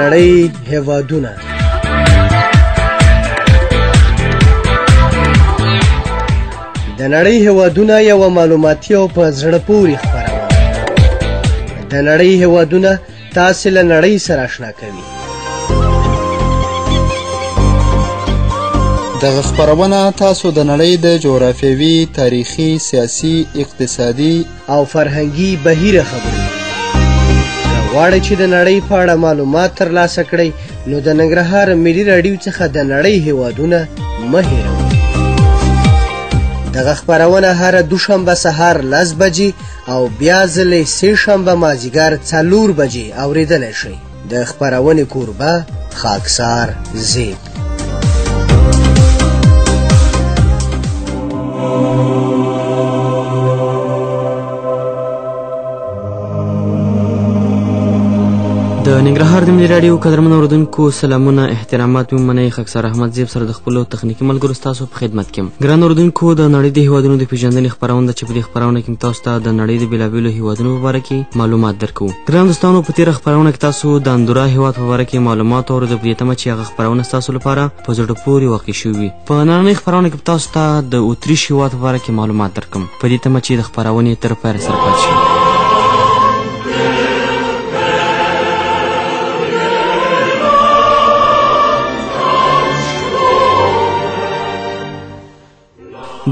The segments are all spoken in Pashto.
نړۍ هېوادونه. د نړۍ هېوادونه یوه معلوماتي او په زړه پورې خپرونه. د نړۍ هېوادونه تاسې له نړۍ سره اشنا کوي. دغه خپرونه تاسو د نړۍ د جغرافیوي، تاریخي، سیاسي، اقتصادي او فرهنګي بهیره خبروي. که غواړئ چې د نړۍ په اړه معلومات ترلاسه کړئ نو د ننګرهار ملي راډیو څخه د نړۍ هېوادونه مه هېروئ. دغه خپرونه هره دوشنبه سهار 10 بجې او بیا ځلې سې شنبه مازدیګر 4 بجې اورېدلی شئ. د خپرونې کوربه خاکسار زیب. د ننګرهار د ملي راډیو قدرمنو اورېدونکو سلامونه، احترامات مې ومنئ. خاکسار احمد زیب سره د خپلو تخنیکي ملګرو ستاسو په خدمت کې یم. ګران اورېدونکو، د نړۍ د هېوادونو د پېژندنې خپرونه ده چې په دې خپرونه کې تاسو ته د نړۍ د بېلابېلو هېوادونو په باره کې معلومات درکوو. ګران دوستانو، په تېره خپرونه کې تاسو د اندورا هېواد په باره کې معلومات واورېدو په دې تمه چې هغه خپرونه ستاسو لپاره په زړه پورې واقع شوې وي. په نننۍ خپرونه کې تاسو ته د اتریش هېواد په باره کې معلومات درکړم په دې تمه چې د خپرونې تر پایه سره پاتې شئ.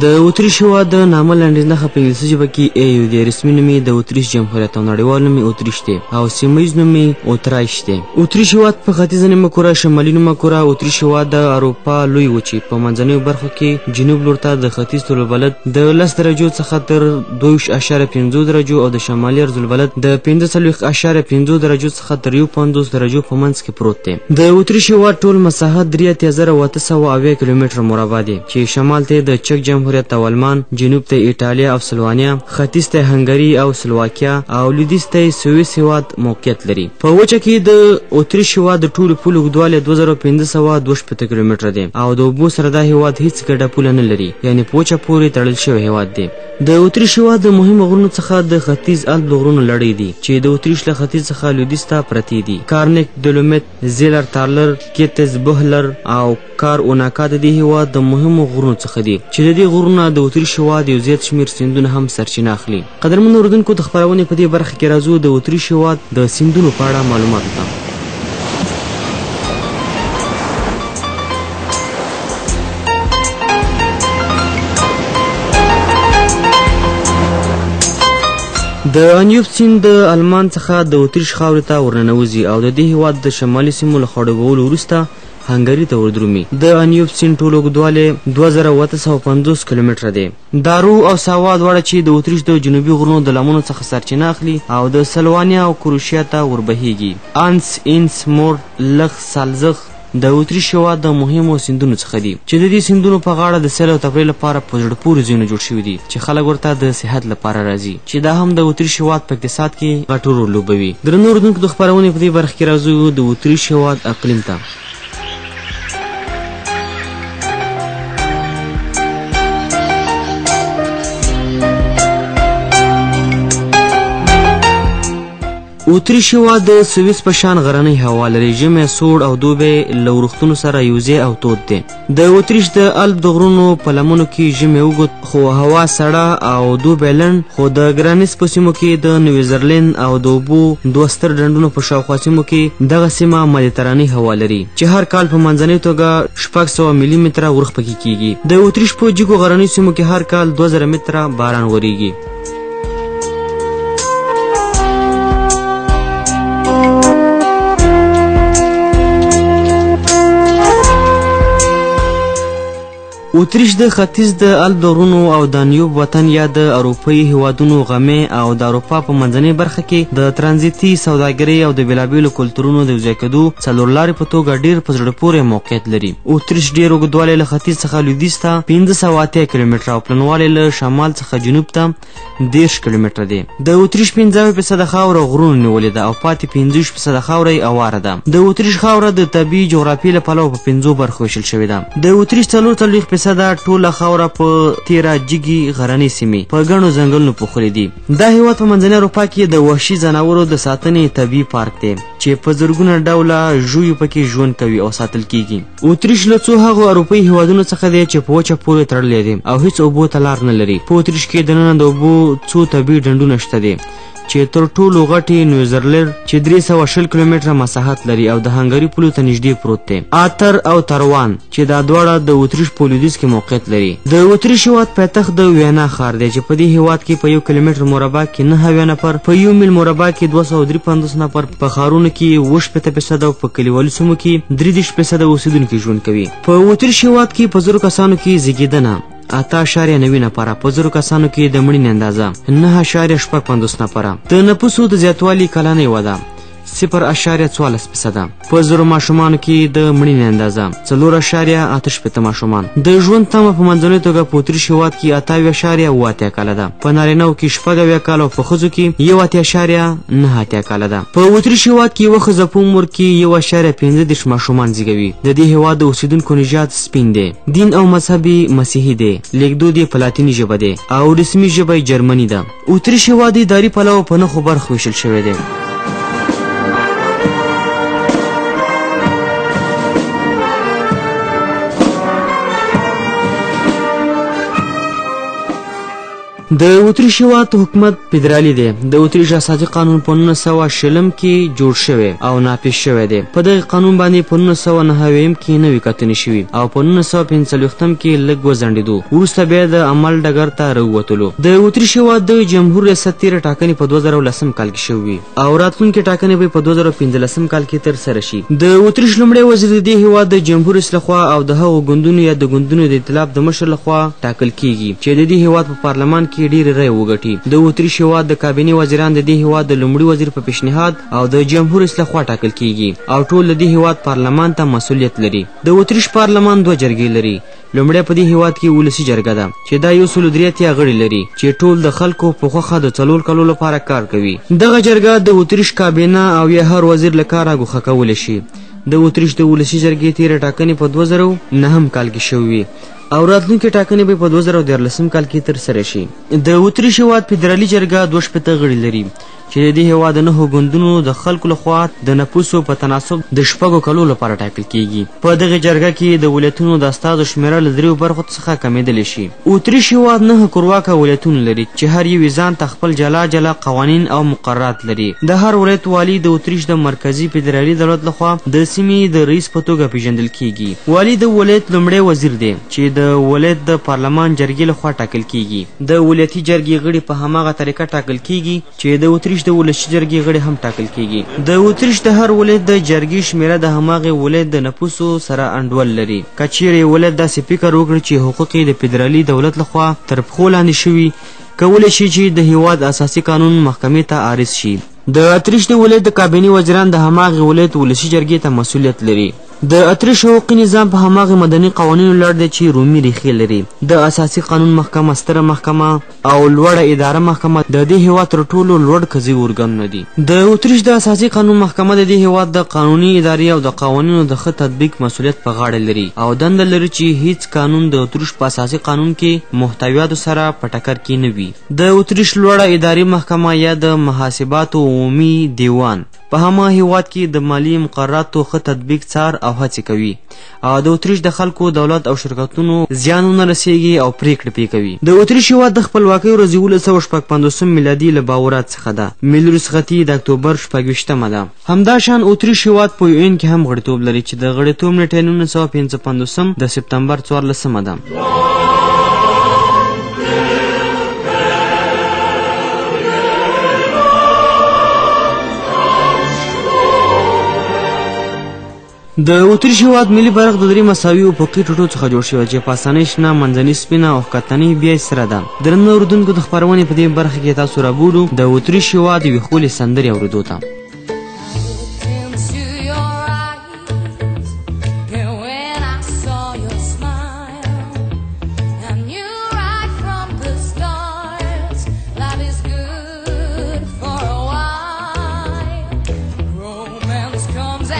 د اتریش هېواد د نامه لنډیز نښه په انګلیسي ژبه کې AU دی. رسمي نوم یې د اتریش جمهوریت او نړیوال نوم یې اتریش دی او سیمه ییز نوم یې اوترایش دی. اتریش هېواد په ختیځه نیمه کره، شمالي نیمه کره. اتریش هېواد د اروپا لوی وچې په منځنیو برخو کې جنوب لور ته د ختیځ طولالبلد د 10 درجو څخه تر 22.5 درجو او د شمالي عرضالبلد د 45.5 درجو څخه تر 51 درجو په منځ کې پروت دی. د اتریش هېواد ټول مساحت 38,870 کیلومتره مربع دی چې شمال ته د چک جمهوریت او آلمان، جنوب ته ایټالیا او سلوانیا، ختیځ ته هنګري او سلواکیا او لویدیځ ته سویس هېواد موقعیت لري. په وچه کې د اتریش هېواد د ټولو پولو اوږدوالی 2562 کیلومتره دی او د اوبو سره دا هېواد هیڅ ګډه پوله نه لري، یعنې په وچه پورې تړل شوی هېواد دی. د اتریش هېواد د مهمو غرونو څخه د ختیځ الپ د غرونو لړۍ دي چې د اتریش له ختیځ څخه لویدیځ ته پرتې دي. کارنیک، دولومیت، زیلر تالر، کیتز، بهلر او کار اوناکا د دې هېواد د مهمو غرونو څخه دي چې د دې غرونه د اتریش هېواد یو زیات شمېر سیندونه هم سرچینه اخلي. قدرمنو اورېدونکو، د خپرونې په دې برخه کې راځو د اتریش هېواد د سیندونو په اړه معلوماتو ته. د انیوب سیند د آلمان څخه د اتریش خاورې ته ورننوځي او د دې هېواد د شمالي سیمو له خړوبولو وروسته هنګري ته وردرومي. د انیوب سیند ټول اوږدوالی 2850 کیلومتره دی. دارو او ساوا دواړه چې د اتریش د جنوبي غرونو د لمنو څخه سرچینه اخلي او د سلوانیا او کروشیا ته وربهیږي. انس، اینس، مور، لخ، سالزخ د اتریش هېواد د مهمو سیندونو څخه دي چې د دې سیندونو په غاړه د سیل او تفریح لپاره په زړه پورې ځایونه جوړ شوي دي چې خلک ورته د صحت لپاره راځي، چې دا هم د اتریش هېواد په اقتصاد کې غټ رول لوبوي. درنو اورېدونکو، د خپرونې په دې برخه کې راځو د اتریش هېواد اقلیم ته. اتریش هېواد د سویس په شان غرنۍ هوا لري. ژمی سوړ او دوبی له ورښتونو سره یوځای او تود دی. د اتریش د الپ د غرونو په لمنو کې ژمی اوږد خو هوا سړه او دوبی لنډ، خو د ګرانیس په سیمو کې د نیوزرلینډ او د اوبو 2 ستر ډنډونو په شاوخوا سیمو کې دغه سیمه مدیترانې هوا لري چې هر کال په منځنۍ توګه 600 ملي متره ورښت پکې کیږي. د اتریش په جګو غرنیو سیمو کې هر کال 2000 متره باران وریږي. اتریش د ختیځ د الپ د غرونو او دانیوب وطن یا د اروپایي هېوادونو غمې او د اروپا په منځنۍ برخه کې د ترانزیتي سوداګرۍ او د بېلابېلو کلتورونو د یوځای کېدو څلورلارې په توګه ډېر په زړه پورې موقعیت لري. اتریش ډېر اوږدوالی له ختیځ څخه لویدیځ ته 580 کیلومتره او پلنوالی له شمال څخه جنوب ته 30 کیلومتره دی. د اتریش 95% خاوره غرونو نیولې ده او پاتې 25% خاوره یې اواره ده. د اتریش خاوره د طبیعي جغرافیې له پلوه په 5 برخو ویشل شوې ده. د اتریش 43% 50% ټوله خاوره په تیره جګي غرنۍ سیمې په ګڼو ځنګلونو پوښلي دي. دا هیواد په منځنۍ اروپا کې د وحشي ځناورو د ساتنې طبیعي پارک دی چې په زرګونه ډوله ژویو پکې ژوند کوي او ساتل کیږي. اتریش له څو هغو اروپایي هیوادونو څخه دی چې په وچه پورې تړلی دی او هیڅ اوبو ته لار نه لري. په اتریش کې دننه د اوبو څو طبیعي ډنډونه شته دي چې تر ټولو غټي نیوزرلر چې 320 کیلومتره مساحت لري او د هنګري پولو ته نږدې پروت دی. آتر او تروان چې دا دواړه د اتریش په لویدیځ کې موقعیت لري. د اتریش هیواد پایتخت د وینا ښار دی چې په دې هیواد کې په 1 کیلومتر مربع کې 9 نفر، په 1 میل مربع کې 253 نفر، په ښارونو کې 80% او په کلیوالي سیمو کې 33% اوسیدونکي ژوند کوي. په اتریش هیواد کې په 1000 کسانو کې زیږیدنه 8.9 نفره، په 1000 کسانو کې د مړینې اندازه 9.55 نفره. د نفوسو د زیاتوالي کلنۍ وده 0.14%. په 1000 ماشومانو کې د مړینې اندازه 4.8 ماشومان. د ژوند تمه په منځنۍ توګه په اتریش هیواد کې 8.8 کاله ده، په نارینه‌و کې 6 کاله او په ښځو کې 1.9 کاله ده. په اتریش هیواد کې یوه ښځه په عمر کې 1.15 ماشومان زیږوي. د دې هیواد د اوسیدونکو نژاد سپین دی، دین او مذهب مسیحي دی، لیکدود یې په لاتیني ژبه دی او رسمي ژبه یې جرمني ده. اتریش هیواد اداري پلوه په 9 برخو ویشل شوی دی. د اتریش هیواد حکومت فدرالي دی. د اتریش اساسي قانون په 1920 کې جوړ شوی او نافذ شوی دی. په دغه قانون باندې په 1990 کې نوې کتنې شوي او په 1945 کې لږ وځنډېدو، وروسته بیا د عمل ډګر ته راووتلو. د اتریش هیواد د جمهور ریاست تیره ټاکنې په 2010 کال کې شوي او راتلونکې ټاکنې به په 2015 کال کې ترسره شي. د اتریش لومړی وزیر د دې هیواد د جمهور رئیس لخوا او د هغو ګوندونو یا د ګوندونو د ائتلاف د مشر لخوا ټاکل کیږي چې د دې هیواد په پارلمان کې ډېر رای وګټي. د اتریش هیواد د کابینې وزیران د دې هیواد د لومړي وزیر په پیشنهاد او د جمهور رئیس لخوا ټاکل کیږي او ټول د دې هیواد پارلمان ته مسؤلیت لري. د اتریش پارلمان 2 جرګې لري. لومړی په دې هیواد کې ولسي جرګه ده چې دا 103 غړي لري چې ټول د خلکو په خوښه د 4 کالو لپاره کار کوي. دغه جرګه د اتریش کابینه او یا هر وزیر له کاره ګوښه کولی شي. د اتریش د ولسي جرګې تیره ټاکنې په 2009 کال کې شوي او راتلونکې ټاکنې به په 2014 کال کې ترسره شي. د اتریش هیواد فدرالي جرګه 2 غړي لري چې د دې هیواد 9 ګوندونو د خلکو لخوا د نفوسو په تناسب د 6 کالو لپاره ټاکل کیږي. په دغه جرګه کې د ولایتونو د استازو شمیره له 3 برخو څخه کمیدلی شي. اتریش هیواد 9 کورواکه ولایتونه لري چې هر یو ځان ته خپل جلا جلا قوانین او مقررات لري. د هر ولایت والی د اتریش د مرکزی فدرالي دولت لخوا د سیمې د رئیس په توګه پیژندل کیږي. والی د ولایت لومړی وزیر دی چې د ولایت د پارلمان جرګې لخوا ټاکل کیږي. د ولایتي جرګې غړي په هماغه طریقه ټاکل کیږي چې د اتریش د ولسي جرګې غړي هم ټاکل کیږي. د اتریش د هر ولایت د جرګې شمیره د هماغه ولایت د نفوسو سره انډول لري. که چیرې ولایت داسې فکر وکړي چې حقوق د فدرالي دولت لخوا تر پښو لاندې شوي، کولی شي چې د هیواد اساسي قانون محکمې ته عارض شي. د اتریش د ولایت د کابینې وزیران د هماغه ولایت ولسي جرګې ته مسؤلیت لري. د اتریش حقوقي نظام په هماغه مدني قوانینو لړ دی چې رومي ریښې لري. د اساسي قانون محکمه، ستره محکمه او لوړه اداره محکمه د دې هیواد تر ټولو لوړ قضایي ارګانونه دي. د اتریش د اساسي قانون محکمه د دې هیواد د قانوني ادارې او د قوانینو د ښه تطبیق مسؤلیت په غاړه لري او دنده لري چې هیڅ قانون د اتریش په اساسي قانون کې محتویاتو سره په ټکر کې نه وي. د اتریش لوړه اداري محکمه یا د محاسباتو عمومي دیوان په هماغه هیواد کې د مالی مقرراتو ښه تطبیق څار او هڅې کوي او د اتریش د خلکو، دولت او شرکتونو زیان ونه رسیږي او پریکړې پرې کوي. د اتریش هیواد د خپلواکۍ ورځ 1955 میلادي له باورات څخه ده. ملي رخصتي د اکتوبر 26 ده. همداشان اتریش هیواد په UN کې هم غړیتوب لري چې د غړیتوب نیټه 1955 د سپتمبر 14 ده. د اتریش هیواد ملي بیرغ د 3 مساوي افقي ټوټو څخه جوړ شوی چې په اسانۍ شنه، منځنۍ سپینه او ښکتنۍ بیا سره ده. درنو اورېدونکو، د خپرونې په دې برخه کې تاسو رابولو د اتریش هیواد یوې ښکلې سندرې اورېدو ته.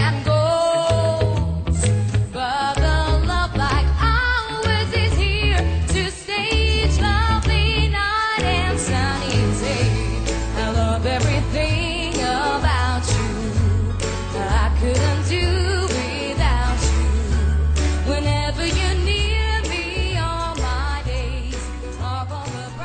And goes, but the love like ours is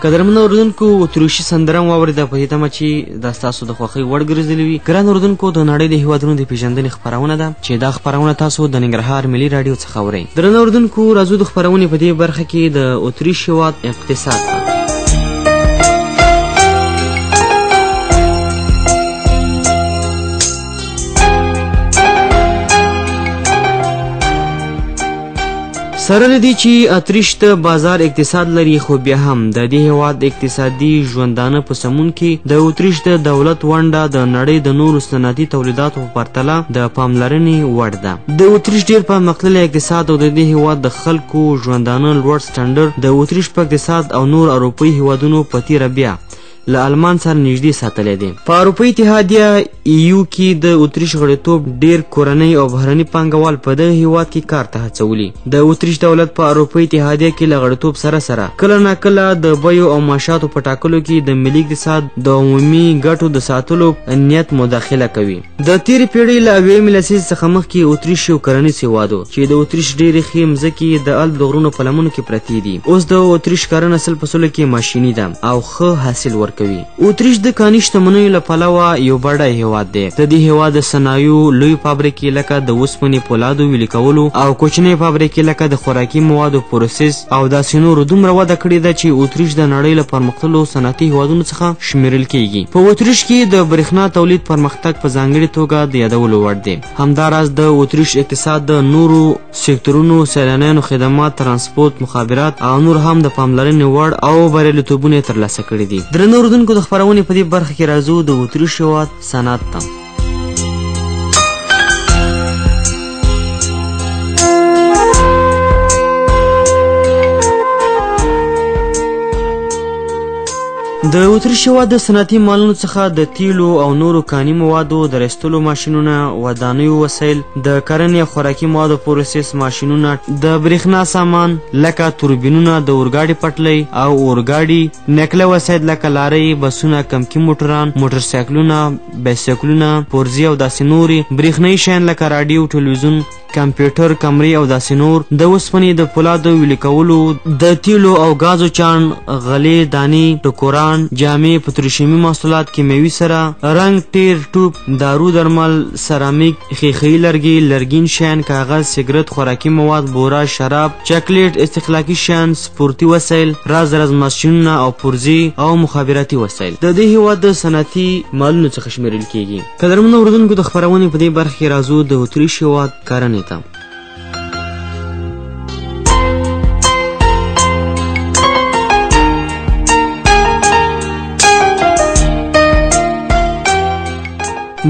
قدرمنو اوریدونکو اتریشي سندره مو واورېده په دې تمه چې دا ستاسو د خوښۍ وړ ګرځېدلې وي. ګران اوریدونکو د نړۍ د هېوادونو د پېژندنې خپرونه ده چې دا خپرونه تاسو د ننګرهار ملي راډیو څخه اورئ. درنو اوریدونکو راځو د خپرونې په دې برخه کې د اتریش هېواد اقتصاد ته. سره له دې چې اتریش د بازار اقتصاد لري خو بیا هم د دې هېواد اقتصادي ژوندانه په سمون کې د اتریش د دولت ونډه د نړۍ د نورو صنعتي تولیداتو په پرتله د پاملرنې وړ ده. د اتریش ډېر پرمختللی اقتصاد او د دې هېواد د خلکو ژوندانه لوړ سټنډرډ د اتریش په اقتصاد او نور اروپایي هېوادونو په تیره بیا له آلمان سره نږدې ساتلی دی. په اروپایي اتحادیه EU کې د اتریش غړیتوب ډېر کورنۍ او بهرني پانګوال په دغه هېواد کې کار ته هڅولي. د اتریش دولت په اروپایي اتحادیه کې له غړیتوب سره سره کله ناکله د بیو او معاشاتو په ټاکلو کې د ملي اقتصاد د عمومي ګټو د ساتلو نیت مداخله کوي. د تېرې پیړۍ له اویمې لسیزې څخه مخکې اتریش یو کرنیز هېواد و چې د اتریش ډېرې ښې مځکې د الپ د غرونو په لمنو کې پرتې دي. اوس د اتریش کرنه 100% کې ماشیني ده او ښه حاصل ورکوي. اتریش د کاني شتمنیو له پلوه یو بډای هېواد دی. د دې هېواد د صنایعو لوی فابریکې لکه د اوسپنې پولادو ویلې کولو او کوچنۍ فابریکې لکه د خوراکي موادو پروسس او داسې نورو دومره وده کړې ده چې اتریش د نړۍ له پرمختللو صنعتي هېوادونو څخه شمیرل کیږي. په اتریش کې د برېښنا تولید پرمختګ په ځانګړې توګه د یادولو وړ دی. همداراز د اتریش اقتصاد د نورو سکتورونو سیلانیانو خدمات ترانسپورت مخابرات او نور هم د پاملرنې وړ او بریالیتوبونه یې ترلاسه کړي دي. درنو اوریدونکو د خپرونې په دې برخه کې راځو د اتریش هېواد صنعت ته. د اتریش هېواد د صنعتي مالونو څخه د تیلو او نورو کاني موادو د رستلو ماشینونه، ودانیو وسایل، د کرنې او خوراکي موادو پروسس ماشینونه، د برېښنا سامان لکه توربینونه، د اورګاډي پټلۍ او اورګاډي، نقله وسایل لکه لارۍ، بسونه، کمکي موټران، موټرسایکلونه، بایسکلونه، پرزې او داسې نورې، برېښنایي شیان لکه راډیو، ټلویزیون، کمپیوټر، کمرې او داسې نور، د اوسپنې د پولادو ویلې کولو، د تیلو او ګازو چاڼ، غلې، دانې، ټوکران، جامې، پتروشیمي محصولات، کیمیاوي سره، رنګ، ټیر، ټوپ، دارو درمل، سرامیک، ښیښه‌یي لرګي، لرګین شیان، کاغذ، سګرټ، خوراکي مواد، بوره، شراب، چاکلیټ، استخلاقي شیان، سپورتي وسایل، راز ماشینونه او پرزې او مخابراتي وسایل د دې هېواد د صنعتي مالونو څخه شمیرل کیږي. قدرمنو اوریدونکو د خپرونې په دې برخه کې راځو د اتریش هېواد کرنې ته.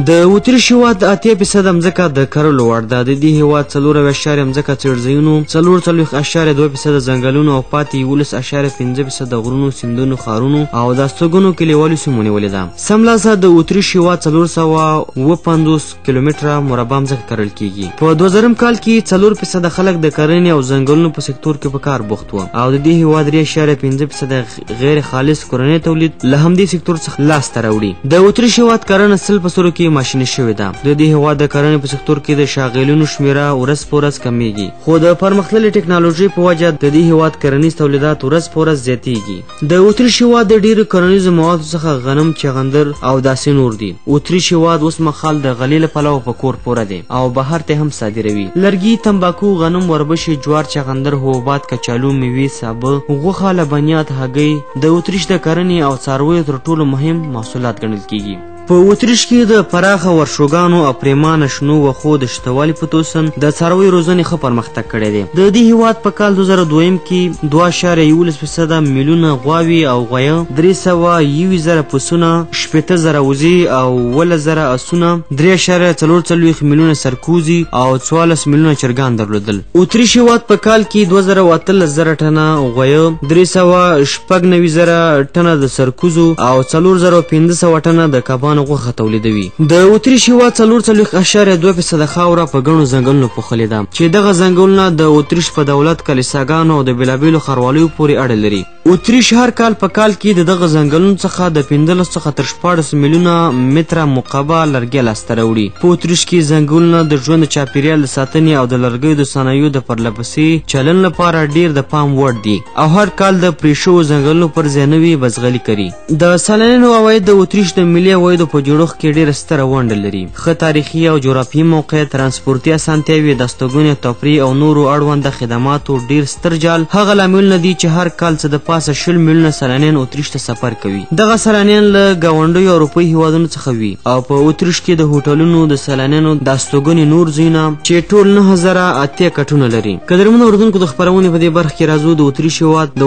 د اتریش هېواد 80% مځکه د کرلو وړ ده. د دې هېواد 4.4 مځکه څړځایونو، 4.4% ځنګلونو او پاتې 11.5% د غرونو، سیندونو، ښارونو او داستوګنو کلیوالو سیمو نیولې ده. سملاسه د اتریش هېواد 450 کیلومتره مربع مځکه کرل کیږي. په 2000 کال کې 4% خلک د کرنې او ځنګلونو په سکتور کې په کار بوخت وو او د دې هېواد 3.5% غیر خالص کورنی تولید له همدې سکتور څخه لاسته راوړي. د اتریش هېواد کرنه 100% کې ماشیني شوې ده. د دې هېواد د کرنې په سکتور کې د شاغلینو شمیره ورځ په ورځ کمیږي، خو د پرمختللې ټکنالوژۍ په وجه د دې هېواد کرنیز تولیدات ورځ په ورځ زیاتیږي. د اتریش هېواد د ډېرو کرنیزو موادو څخه غنم، چغندر او داسې نور دي. اتریش هېواد اوس مهال د غلې له پلوه په کور پوره دی او بهر ته هم صادروي. لرګي، تمباکو، غنم، وربشې، جوار، چغندر، حبوبات، کچالو، میوې، سابه، غوښه، لبنیات، هګۍ د اتریش د کرنې او څارویو تر ټولو مهم محصولات ګڼل کیږي. په اتریش کې د پراخه ورشوګانو او پریمانه شنو وښو د شتوالي په توسن د څارویو روزنې ښه پرمختګ کړی دی. د دې هېواد په کال 2002 کې 2.11 میلیونه غواوې او غویه، 301,000 پسونه، 80,000 وزې او 10,000 اسونه، 3.44 میلیونه سرکوزي او 14 میلیونه چرګان درلودل. اتریش هېواد په کال کې 2,013 ټنه غویه، 396,000 ټنه د سرکوزو او 4,500 ټنه د کبانو غوښه تولیدوي. د اتریش هېواد 4.2% خاوره په ګڼو ځنګلونو پوښلې ده چې دغه ځنګلونه د اتریش په دولت، کلیساګانو او د بېلابېلو ښاروالیو پورې اړه لري. اتریش هر کال په کال کې د دغه ځنګلونو څخه د 15 څخه تر 14 میلیونه متره مکعب لرګي لاسته راوړي. په اتریش کې ځنګلونه د ژوند د چاپیریال د ساتنې او د لرګیو د صنایعو د پرلپسې چلن لپاره ډیر د پام وړ دي او هر کال د پریښو ځنګلونو پر ځای نوي بزغلي کوي. د سالنینو عواید د اتریش د ملي عوایدو په جوړښت کې ډیره ستره ونډه لري. ښه تاریخي او جغرافیایي موقعیت، ترانسپورتي اسانتیاوې، د استوګنې، تفریح او نورو اړونده خدماتو ډیر ستر جال هغه لاملونه دي چې هر کال څه د پاسه 20 میلیونه سیلانیان اتریش ته سفر کوي. دغه سیلانیان له ګاونډیو اروپایي هیوادونو څخه وي او په اتریش کې د هوټلونو د سیلانیانو د استوګنې نور ځایونه چې ټول 9008 کټونه لري. قدرمنو اردوونکو، د خپرونې په دې برخه کې راځو د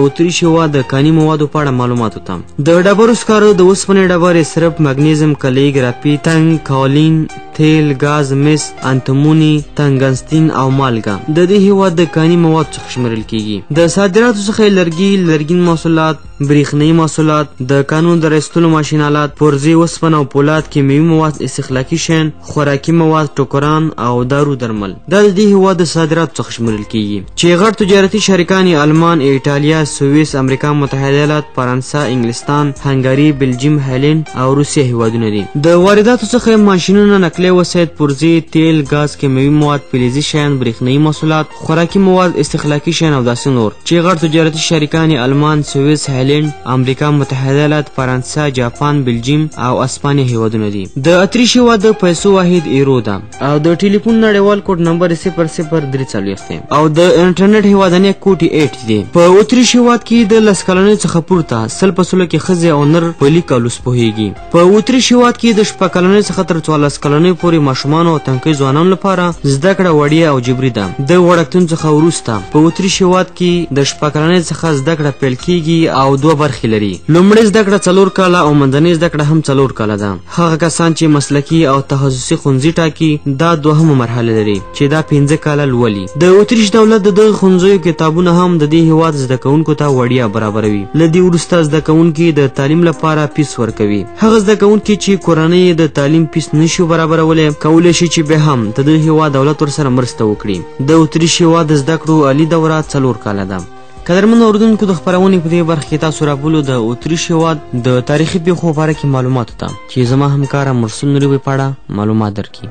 اتریش هیواد د کاني موادو په اړه معلوماتو ته. د ډبرو سکارو، د اوسپنې ډبرې، سرپ، مګنیزیم، کلي، ګرافیت، تنګ، کاولین، تیل، ګاز، مس، انتموني، تنګنستین او مالګه د دې هیواد د کاني مواد څخه شمیرل کیږي. د صادراتو څخه لرګي، لرګین محصولات، بریښنايي محصولات، د کانونو د رایستلو ماشین آلات، پرزې، اوسپنه او پولاد، کیمیاوي مواد، استخلاقي شیان، خوراکي مواد، ټوکران او دارو درمل دا د دې هیواد د صادراتو څخه شمیرل کیږي چې غټ تجارتي شریکان یې المان، ایټالیا، سویس، امریکا متحده ایالات، فرانسه، انګلستان، هنګري، بلجیم، هالند او روسیه هیوادونه دي. د وارداتو څخه ماشینونه، نقلیه وسایط، پرزې، تیل، ګاز، کیمیاوي مواد، فلزي شیان، بریښنايي محصولات، خوراکي مواد، استخلاقي شیان او داسې نور چې غټ تجارتي شریکان یې المان، سویس، هالند، امریکا متحده ایالات، فرانسه، جاپان، بلجیم او اسپانیا هیوادونه دي. د اتریش هیواد د پیسو واحد ایرو ده او د ټلیفون نړیوال کوډ نمبر 0043 دی او د انټرنیټ هیوادنۍ کوټ 8 دی. په اتریش هیواد کې د 10 کلنۍ څخه پورته 100% کې ښځې او نر په لیک او لوست پوهیږي. په اتریش هیواد کې د 14 کلنۍ څخه تر 14 کلنۍ پورې ماشومان او تنکي ځوانانو لپاره زده کړه وړیا او جبري ده. د وړکتون څخه وروسته په اتریش هیواد کې د 14 کلنۍ څخه زده کړه پیل کیږي او دوه برخې لري. لومړی زده کړه 4 کاله او منځنۍ زده کړه هم 4 کاله ده. هغه کسان چې مسلکي او تخصصي ښوونځي ټاکي دا دوهمه مرحله لري چې دا 15 کاله لولي. د اتریش دولت د دغه ښوونځیو کتابونه هم د دې هیواد زده کوونکو ته وړیا برابروي. له دې وروسته زده کوونکي د تعلیم لپاره فیس ورکوي. هغه زده کوونکي چې کورنۍ د تعلیم فیس نشي برابرولی کولی شي چې به هم د دې هیواد دولت ورسره مرسته وکړي. د اتریش هیواد د زده کړو عالي دوره 4 کاله ده. قدرمنو اردوونکو، د خپرونې په دې برخه کې تاسو رابولو د اتریش هیواد د تاریخي پیښو په اړه کې معلوماتو ته چې زما همکاره مرسل نوري په اړه معلومات درکړي.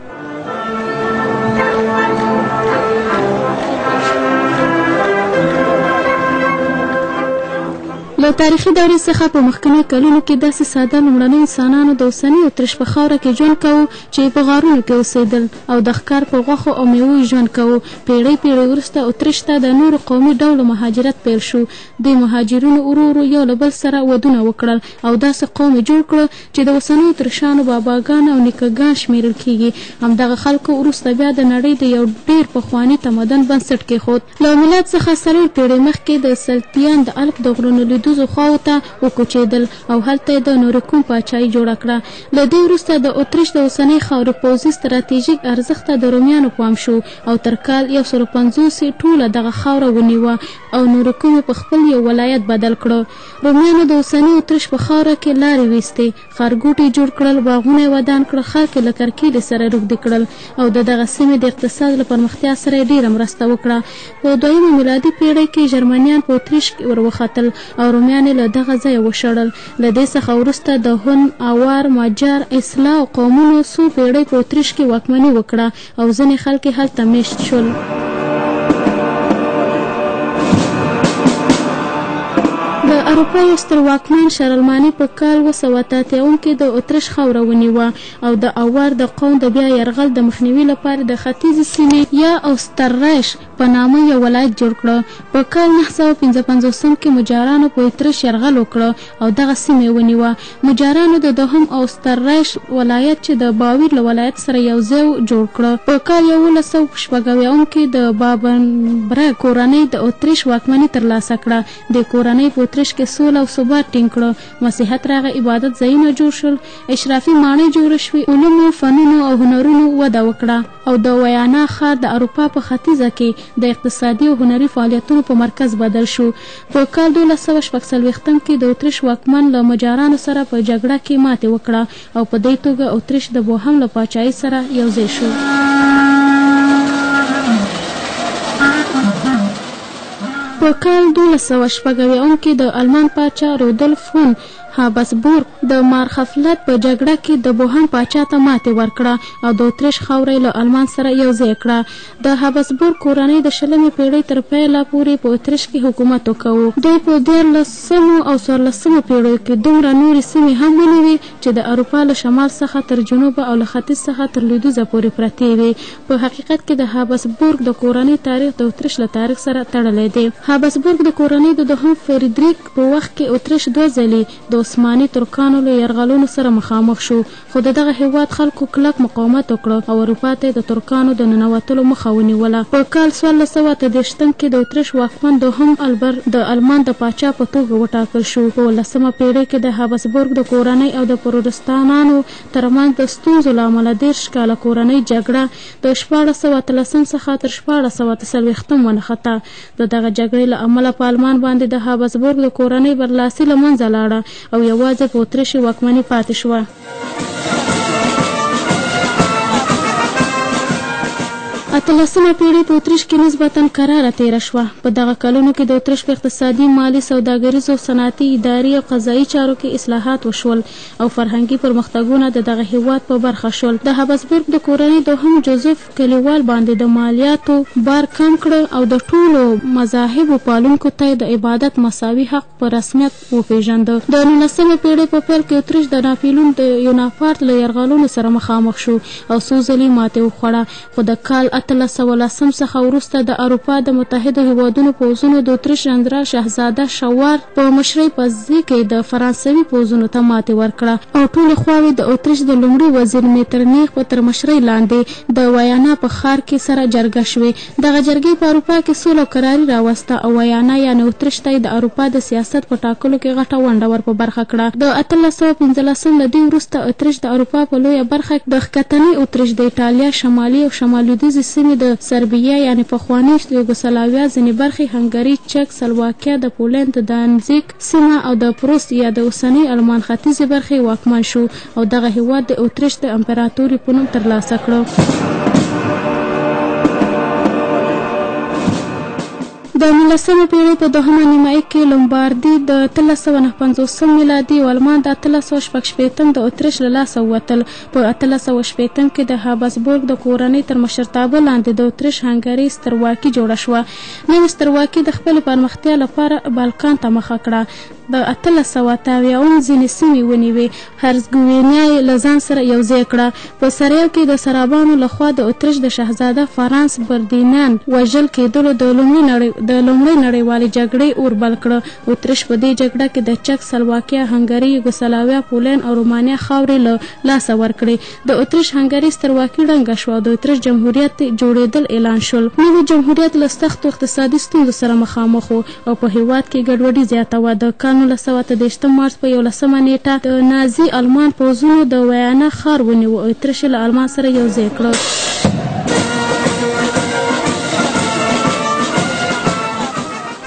له تاریخي دورې څخه په مخکنیو کلونو کې داسې ساده لومړنیو انسانانو د اوسني اتریش په خاوره کې ژوند کوو چې په غارونو کې اوسېدل او د ښکار په غوښو او میوو ژوند کوو. پیړۍ وروسته اتریش ته د نورو قومي ډولو مهاجرت پیل شو. دوی مهاجرینو ورو یو له بل سره ودونه وکړل او داسې قوم یې جوړ کړه چې د اوسنیو اتریشانو باباګان او نیکهګان شمیرل کیږي. همدغه خلکو وروسته بیا د نړۍ د یو ډېر پخواني تمدن بنسټ کېښود. له میلاد څخه 4 پیړۍ مخکې د سلتیان د الپ د غرونو لیدو خواو ته وکوچېدل او هلته یې د نورکوم پاچاهي جوړه کړه. له دې وروسته د اتریش د اوسنۍ خاورې پوځي ستراتیژیک ارزښت ته د رومیانو پام شو او تر کال 150 ټوله دغه خاوره ونیوه او نورکوم په خپل یو ولایت بدل کړه. رومیانو د اوسنۍ اتریش په خاوره کې لارې ویستې، ښارګوټي جوړ کړل، باغونه یې ودان کړل، خلک یې له کرکیلې سره روږدي کړل او د دغه سیمې د اقتصاد له پرمختیا سره یې ډېره مرسته وکړه. په 2مه میلادي پیړۍ کې جرمنیان په اتریش کې وروختل او رومیان له دغه ځایه وشړل. له دې څخه وروسته د هون، اوار، ماجار، اسلاو قومونو څو پیړۍ په اتریش کې واکمني وکړه او ځینې خلک یې هلته میشت شول. د اروپا یو ستر واکمن شارلماني په کال 1783 کې د اتریش خاوره ونیوه او د اوار د قوم د بیا یرغل د مخنیوي لپاره د ختیځې سیمې یا اوسترریش په نامه یو ولایت جوړ کړه. په کال 955 کې مجارانو په اتریش یرغل وکړه او دغه سیمه ونیوه. مجارانو د دوهم اوسترریش ولایت چې د باویر له ولایت سره یو ځای جوړ کړه. په کال 1190 کې د بابنبرګ کورنۍ د اتریش واکمني ترلاسه کړه. د کورنۍ په اتریش کې سوله او ثبات ټینګ کړه. مسیحیت راغی، عبادت ځایونه جوړ شول، اشرافي ماڼۍ جوړې شوې، علومو، فنونو او هنرونو وده وکړه او د ویانا ښار د اروپا په ختیځه کې د اقتصادي او هنري فعالیتونو په مرکز بدل شو. په کال 1246 کې د اتریش واکمن له مجارانو سره په جګړه کې ماتې وکړه او په دې توګه اتریش د بوهم له پاچاهۍ سره یوځای شو. په کال 1296 کې د آلمان پاچا رودولف فون هابسبورګ د مارخفلت په جګړه کې د بوهن پاچا ته ماتې ورکړه او د اتریش خاوره له آلمان سره یو ځای کړه. د هابسبورګ کورنۍ د 20مې پیړۍ تر پیله پورې په اتریش کې حکومت وکاوه. دوی په 14مو او 14مو پیړیو کې دومره نورې سیمې هم ونیوې چې د اروپا له شمال څخه تر جنوبه او له ختیځ څخه تر لویدیځه پورې پرتې وې. په حقیقت کې د هابسبورګ د کورنۍ تاریخ د اتریش له تاریخ سره تړلی دی. هابسبورګ د کورنۍ د دوهم فریدریک په وخت کې اتریش 2 ځلې د عثماني ترکانو له یرغلونو سره مخامخ شو، خو دغه هیواد خلکو کلک مقاومت وکړ او اروپا ته د ترکانو د ننوتلو مخه ونیوله. په کال 1423 کې د اتریش واکمن دوهم البر د آلمان د پاچا په توګه وټاکل شو. په 18مه پیړۍ کې د هابسبورګ د کورنۍ او د پروتستانانو ترمنځ د ستونزو له امله 10 کاله کورنۍ جګړه د 1413 څخه تر 1440 ونښته. د دغه جګړې له امله په آلمان باندې د هابسبورګ د کورنۍ برلاسي له منځه لاړه او یوازې په اتریش واکمني پاتې شوه. 18مه پیړۍ په اتریش کې نسبتاً کراره تیره شوه. په دغه کلونو کې د اتریش په اقتصادي، مالي، سوداګریزو، صنعتي، اداري او قضایي چارو کې اصلاحات وشول او فرهنګي پرمختګونه د دغه هیواد په برخه شول. د هابسبورګ د کورنۍ دوهم جوزف کلیوال باندې د مالیاتو بار کم کړ او د ټولو مذاهبو پالونکو ته د عبادت مساوي حق په رسمیت وپېژانده. د 19مې پیړۍ په پیل کې اتریش د ناپلیون د یوناپارت له یرغلونو سره مخامخ شو او څو ځلې ماتې وخوړه، خو د کال 1810 څخه وروسته د اروپا د متحده هیوادونو پوځونو د اتریش جنرال شهزاده شوار په مشرۍ په ځای کې د فرانسوي پوځونو ته ماتې ورکړه او ټولې خواوې د اتریش د لومړي وزیر میترنیخ په تر مشرۍ لاندې د ویانا په ښار کې سره جرګه شوې. دغه جرګې په اروپا کې سوله او کراري راوسته او ویانا یعنې اتریش ته د اروپا د سیاست په ټاکلو کې غټه ونډه ور په برخه کړه. د 1815 له دې وروسته اتریش د اروپا په لویه برخه د ښکتني اتریش د ایټالیا شمالي او شمال لویدیځې سیمې د سربیا یعنې پخوانۍ یوګوسلاویا ځینې برخې، هنګري، چک، سلواکیا، د پولند د دانزیګ سیمه او د پروست یا د اوسنۍ آلمان ختیځې برخې واکمن شو او دغه هیواد د اتریش د امپراتوري په نوم ترلاسه کړ. د 19مې پیړۍ په دوهمه نیمایي کې لومباردي د 1359 میلادي او آلمان د 1816 د اتریش له لاسه ووتل. په 1816 کې د هابسبورګ د کورنۍ تر مشرتابه لاندې د اتریش هنګري سترواکي جوړه شوه. نوې سترواکي د خپلې پرمختیا لپاره بالکان ته مخه کړه. د 1880 ځینې سیمې ونیوې. هرزګوینیا یې له ځان سره یو ځای کړه. په سرایو کې د سرابانو لخوا د اتریش د شهزاده فرانس بردینان وژل کېدلو د لومړۍ نړیوالې جګړې اور بل کړه. اتریش په دې جګړه کې د چک، سلواکیا، هنګري، یوګوسلاویا، پولند او رومانیا خاورې له لاسه ورکړې. د اتریش هنګري سترواکي ړنګه شوه او د اتریش جمهوریت جوړېدل اعلان شول. نوی جمهوریت له سختو اقتصادي ستونزو سره مخامخ و او په هیواد کې ګډوډي زیاته وه. د 1923 مارچ په 11مه نیټه د نازي آلمان پوځونو د ویانا ښار ونیو او اتریش له آلمان سره یو ځای کړ.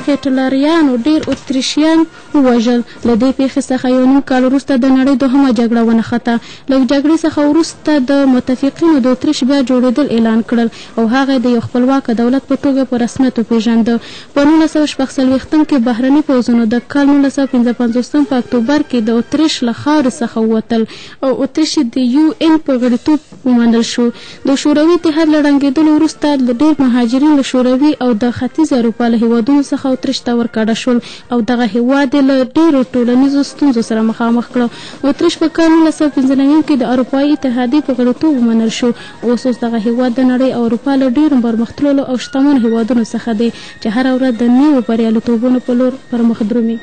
هټلریانو ډیر اتریشیان ووژل. له دې پیښې څخه یو نیم کال وروسته د نړۍ دوهمه جګړه ونښته. له جګړې څخه وروسته د متفقینو د اتریش بیا جوړېدل اعلان کړل او هغه د یو خپلواکه دولت په توګه په رسمیت وپېژانده. په 1946 کې بهرني پوځونو د کال 1955 په اکتوبر کې د اتریش له خاورې څخه ووتل او اتریش د UN په غړیتوب ومنل شو. د شوروي اتحاد له ړنګېدلو وروسته ډېر مهاجرین له شوروي او د ختیځې اروپا له هیوادونو څخه اتریش ته ورکډه شول او دغه هیواد له ډېرو ټولنیزو ستونزو سره مخامخ کړ. اتریش په کال 1995 کې د اروپایي اتحادیې په غړیتوب ومنل شو. اوس دغه هیواد د نړۍ او اروپا له ډېرو پرمختللو او شتمنو هیوادونو څخه دی چې هره ورځ د نویو بریالیتوبونو په لور پرمخ درومي.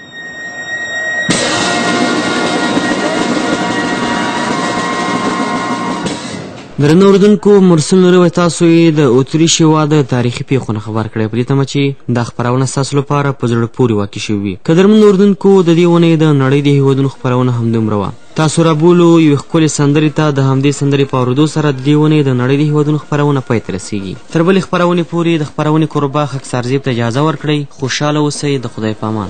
درنو اردوونکو، مرسل نوري تاسو یې د اتریش هېواد تاریخي پیښو خبر کړی په دې تمه چې دا خپرونه ستاسو لپاره په زړه پورې واقع شوې وي. قدرمنو اردوونکو، د دې اونۍ د نړۍ د هېوادونو خپرونه همدومره وه. تاسو رابولو یوې ښکلې سندرې ته د همدې سندرې په اورېدو سره د دې اونۍ د نړۍ د هېوادونو خپرونه پای ته رسېږي. تر بلې خپرونې پورې د خپرونې کوربه خاکسار زیب ته اجازه ورکړئ. خوشحاله اوسئ. د خدای په امان.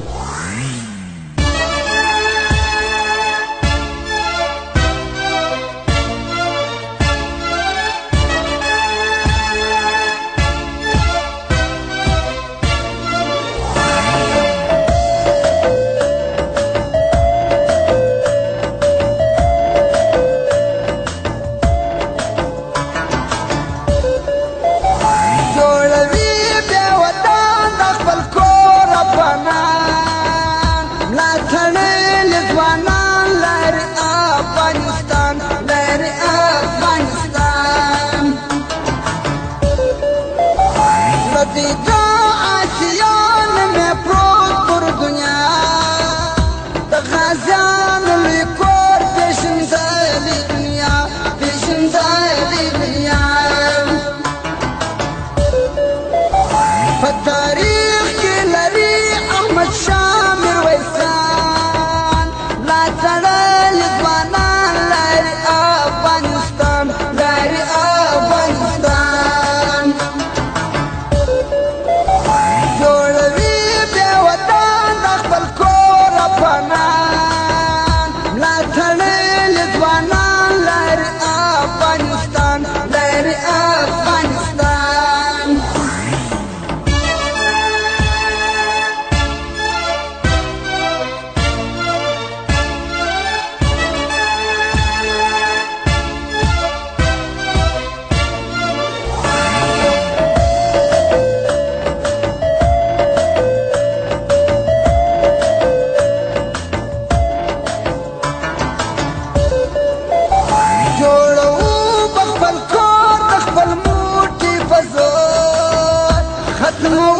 ختمو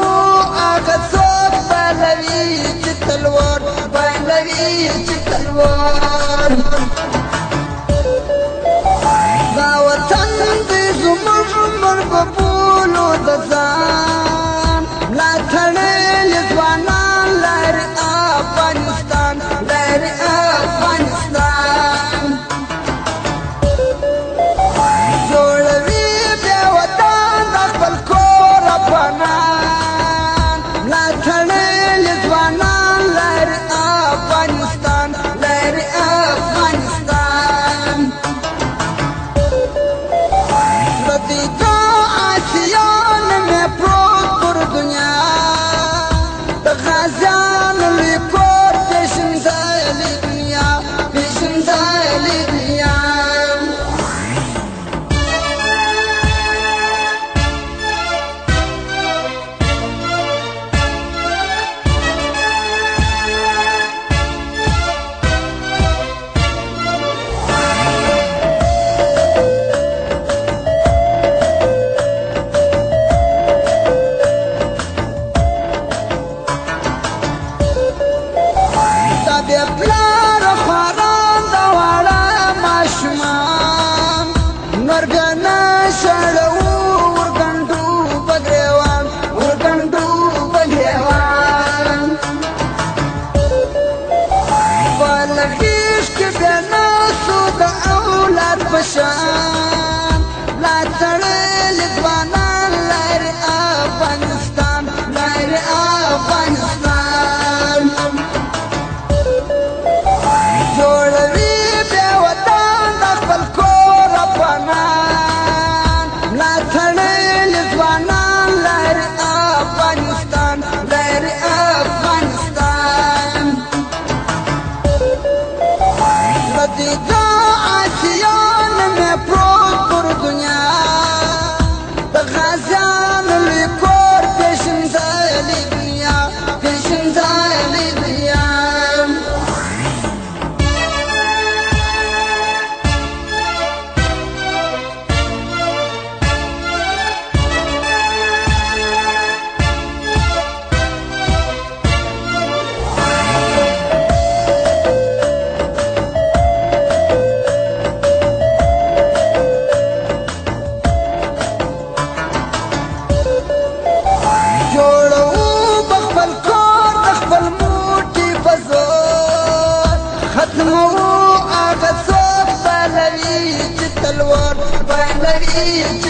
هغه څوک بایلوي چې تلوار بایلوي چې تلوار دا وطن دې زموږ مرغوبولو د ځان لا تړلې ځوانان لري افغانستان لري افغانستان جوړوي بیا وطن د خپل کور افغانان لا تړلې ځوانان لري افغانستان لري افغانستان شان لا تړلې ځوانان لري افغانستان لري افغانستان جوړوي بیا وطن د خپل کور افغانان لا تړلې ځوانان لري افغانستان لري افغانستان ختمو هغه څوک بایلوي چې تلوار بایلوي